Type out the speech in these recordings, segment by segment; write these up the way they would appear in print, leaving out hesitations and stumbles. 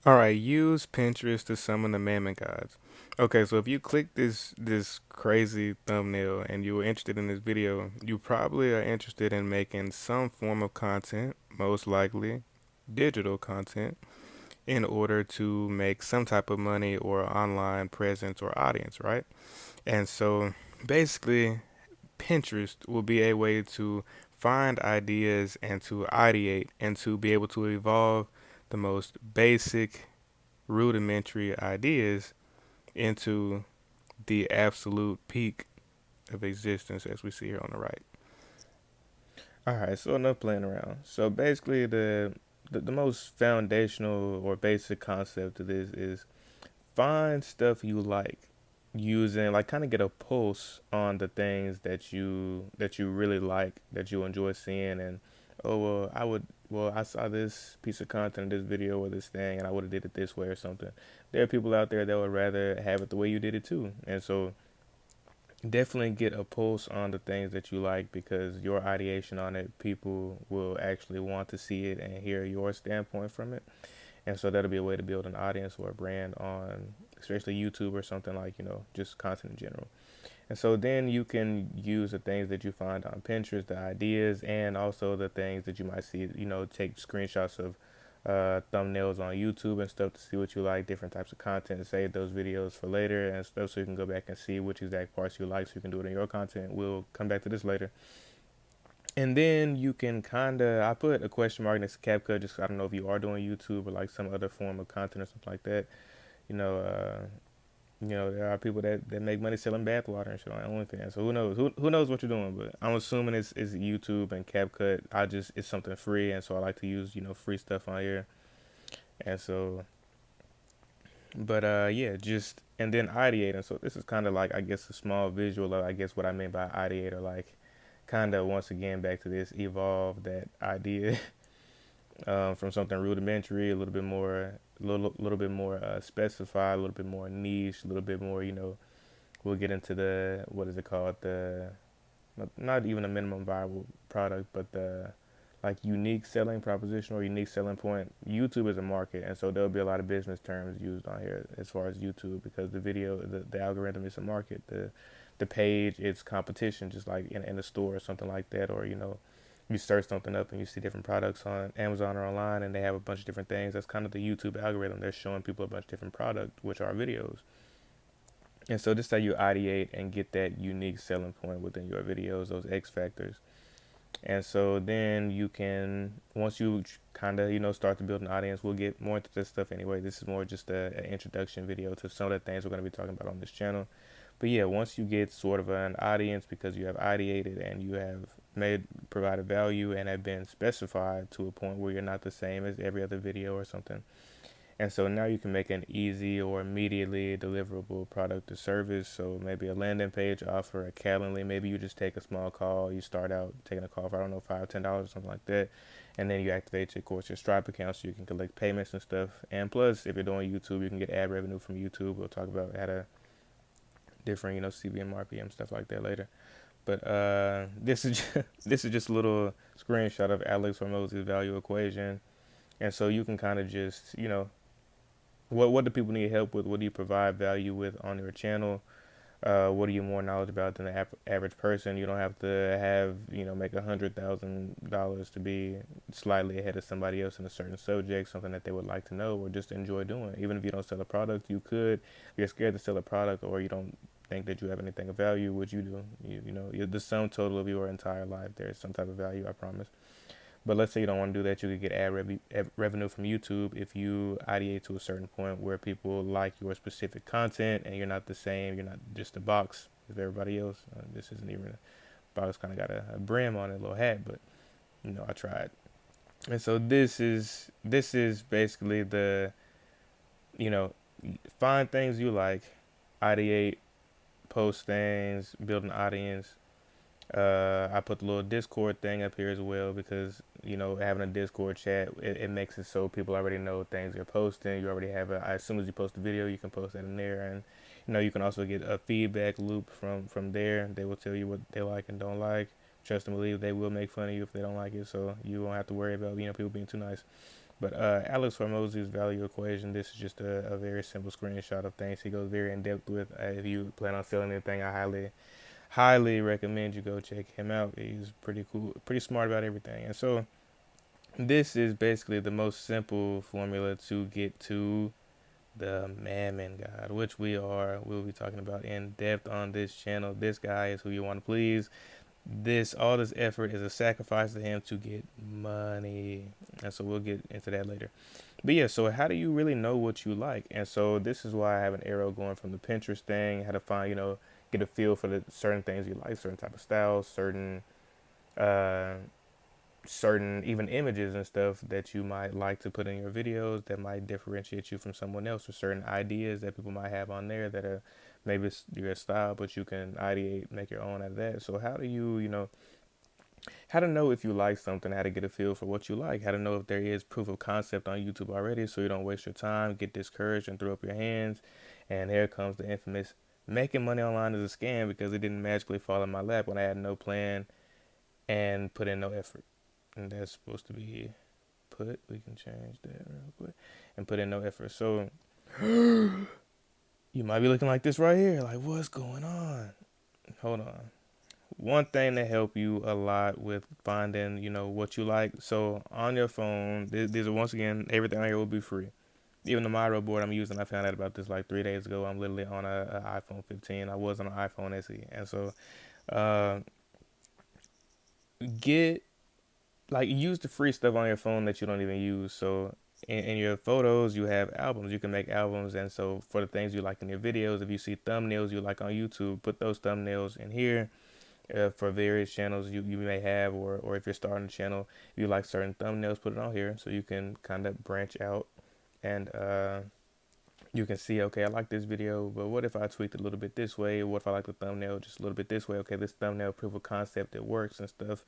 All right, use Pinterest to summon the mammon gods. Okay, so if you click this crazy thumbnail and you were interested in this video, you probably are interested in making some form of content, most likely digital content, in order to make some type of money or online presence or audience, right? And so basically, Pinterest will be a way to find ideas and to ideate and to be able to evolve the most basic rudimentary ideas into the absolute peak of existence as we see here on the right. All right, so enough playing around. So basically, the most foundational or basic concept of this is find stuff you like using like kind of get a pulse on the things that you really like that you enjoy seeing and oh I saw this piece of content in this video or this thing and I would have did it this way or something. There are people out there that would rather have it the way you did it too, and so definitely get a pulse on the things that you like because your ideation on it, people will actually want to see it and hear your standpoint from it. And so that'll be a way to build an audience or a brand on, especially YouTube or something like, just content in general. And so then you can use the things that you find on Pinterest, the ideas, and also the things that you might see, take screenshots of thumbnails on YouTube and stuff to see what you like, different types of content, and save those videos for later and stuff so you can go back and see which exact parts you like so you can do it in your content. We'll come back to this later. And then you can kind of, I put a question mark next to CapCut just 'cause I don't know if you are doing YouTube or like some other form of content or something like that. You know, uh, there are people that make money selling bathwater and shit on OnlyFans. So who knows? Who knows what you're doing? But I'm assuming it's YouTube and CapCut. It's something free, and so I like to use free stuff on here. And so, but yeah, just and then ideate. And so this is kind of like I guess a small visual of I guess what I mean by ideate or like kind of once again back to this evolve that idea from something rudimentary, a little bit more, little bit more specified, a little bit more niche, a little bit more. We'll get into the what is it called? The not even a minimum viable product, but the like unique selling proposition or unique selling point. YouTube is a market, and so there'll be a lot of business terms used on here as far as YouTube because the algorithm is a market. The page, it's competition, just like in the store or something like that, or you search something up and you see different products on Amazon or online, and they have a bunch of different things. That's kind of the YouTube algorithm. They're showing people a bunch of different products, which are videos. And so this is how you ideate and get that unique selling point within your videos, those X factors. And so then you can, once you kind of, start to build an audience, we'll get more into this stuff anyway. This is more just an introduction video to some of the things we're going to be talking about on this channel. But yeah, once you get sort of an audience because you have ideated and you have provided value and have been specified to a point where you're not the same as every other video or something, and so now you can make an easy or immediately deliverable product or service. So maybe a landing page offer, a Calendly. Maybe you just take a small call. You start out taking a call for, I don't know, $5, $10 or something like that. And then you activate your, of course, your Stripe account so you can collect payments and stuff. And plus, if you're doing YouTube, you can get ad revenue from YouTube. We'll talk about how to different, CVM, RPM, stuff like that later. But this is this is just a little screenshot of Alex Hormozzi's value equation. And so you can kind of just, what do people need help with? What do you provide value with on your channel? What are you more knowledgeable about than the average person? You don't have to have make $100,000 to be slightly ahead of somebody else in a certain subject, something that they would like to know or just enjoy doing. Even if you don't sell a product, you could. If you're scared to sell a product or you don't think that you have anything of value, what you do, you're the sum total of your entire life. There's some type of value, I promise. But let's say you don't want to do that, you could get revenue from YouTube if you ideate to a certain point where people like your specific content and you're not the same. You're not just a box of everybody else. This isn't even a box, kind of got a brim on it, a little hat, but I tried. And so this is basically the you know find things you like, ideate, post things, build an audience. I put the little Discord thing up here as well because having a Discord chat it makes it so people already know things you're posting. You already have as soon as you post a video, you can post that in there, and you can also get a feedback loop from there. They will tell you what they like and don't like. Trust and believe they will make fun of you if they don't like it, so you won't have to worry about people being too nice. But Alex Hormozzi's value equation, this is just a very simple screenshot of things he goes very in depth with. If you plan on selling anything, I highly recommend you go check him out. He's pretty cool, pretty smart about everything. And so this is basically the most simple formula to get to the Mammon God, which we'll be talking about in depth on this channel. This guy is who you want to please. All this effort is a sacrifice to him to get money. And so we'll get into that later. But yeah, so how do you really know what you like? And so this is why I have an arrow going from the Pinterest thing, how to find, get a feel for the certain things you like, certain type of styles, uh, certain even images and stuff that you might like to put in your videos that might differentiate you from someone else, or certain ideas that people might have on there that are maybe it's your style, but you can ideate, make your own out of that. So how do how to know if you like something, how to get a feel for what you like, how to know if there is proof of concept on YouTube already so you don't waste your time, get discouraged, and throw up your hands. And here comes the infamous making money online is a scam because it didn't magically fall in my lap when I had no plan and put in no effort. And that's supposed to be we can change that real quick, and put in no effort. So you might be looking like this right here, like what's going on? Hold on. One thing to help you a lot with finding, what you like. So on your phone, these are, once again, everything on here will be free. Even the Miro board I'm using, I found out about this like 3 days ago. I'm literally on a iPhone 15. I was on an iPhone SE, and so uh, get use the free stuff on your phone that you don't even use. So in your photos, you have albums. You can make albums, and so for the things you like in your videos, if you see thumbnails you like on YouTube, put those thumbnails in here. For various channels you may have, or if you're starting a channel, if you like certain thumbnails, put it on here so you can kind of branch out, and you can see, okay, I like this video, but what if I tweaked it a little bit this way? What if I like the thumbnail just a little bit this way? Okay, this thumbnail proof of concept, it works and stuff.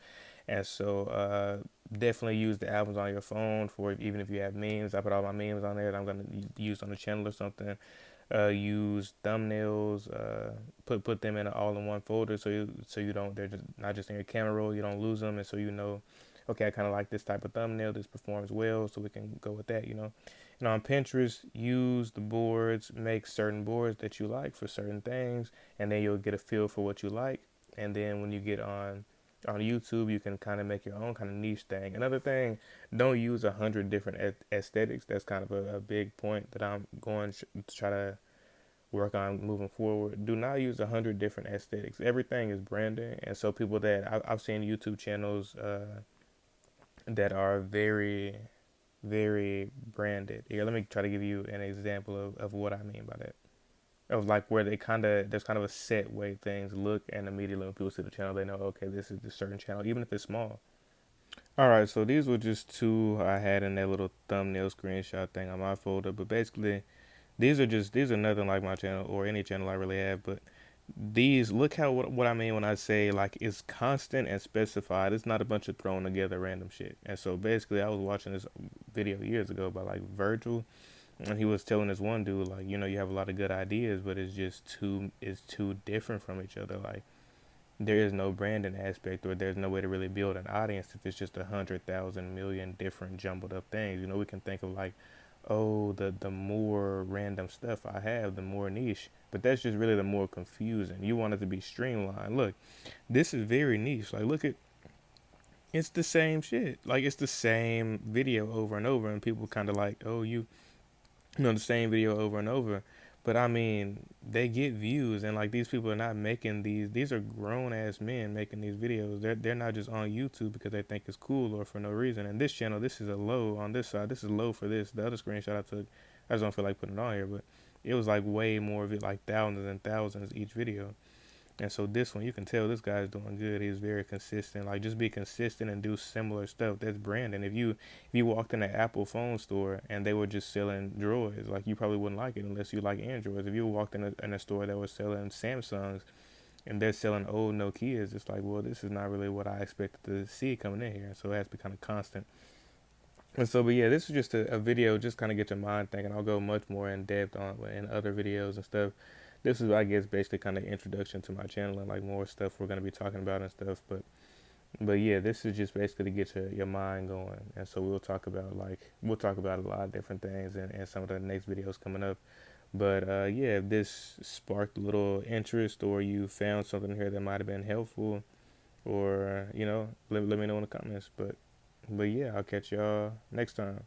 And so definitely use the albums on your phone for even if you have memes. I put all my memes on there that I'm going to use on the channel or something. Use thumbnails, put them in an all-in-one folder so you don't, they're just not just in your camera roll, you don't lose them, and so okay, I kind of like this type of thumbnail, this performs well, so we can go with that. And on Pinterest, use the boards, make certain boards that you like for certain things, and then you'll get a feel for what you like. And then when you get on YouTube, you can kind of make your own kind of niche thing. Another thing, don't use 100 different aesthetics. That's kind of a big point that I'm going to try to work on moving forward. Do not use 100 different aesthetics. Everything is branding, and so people that I've seen YouTube channels that are very, very branded. Here, let me try to give you an example of what I mean by that. Of like where there's kind of a set way things look, and immediately when people see the channel, they know, okay, this is this certain channel, even if it's small. All right, so these were just two I had in that little thumbnail screenshot thing on my folder, but basically these are nothing like my channel or any channel I really have, but these look how what I mean when I say like it's constant and specified. It's not a bunch of thrown together random shit. And so basically I was watching this video years ago by like Virgil, and he was telling this one dude like, you have a lot of good ideas, but it's too different from each other. Like there is no branding aspect, or there's no way to really build an audience if it's just 100,000 million different jumbled up things. We can think of like, oh, the more random stuff I have, the more niche. But that's just really the more confusing. You want it to be streamlined. Look, this is very niche. Like, look at, it's the same shit. Like, it's the same video over and over, and people kind of like, oh, the same video over and over. But I mean, they get views, and like these people are not making these are grown ass men making these videos. They're not just on YouTube because they think it's cool or for no reason. And this channel, this is a low on this side. This is low for this. The other screenshot I took, I just don't feel like putting it on here, but it was like way more of it, like thousands and thousands each video. And so this one, you can tell this guy's doing good. He's very consistent. Like just be consistent and do similar stuff. That's branding. If you walked in an Apple phone store and they were just selling droids, like you probably wouldn't like it unless you like Androids. If you walked in a store that was selling Samsungs and they're selling old Nokias, it's like, well, this is not really what I expected to see coming in here. So it has to be kind of constant. And so, but yeah, this is just a video, just kind of get your mind thinking. I'll go much more in depth on in other videos and stuff. This is, I guess, basically kind of introduction to my channel and like more stuff we're gonna be talking about and stuff. But But yeah, this is just basically to get your mind going. And so we'll talk about a lot of different things and some of the next videos coming up. But yeah, if this sparked a little interest or you found something here that might have been helpful, or let me know in the comments. But yeah, I'll catch y'all next time.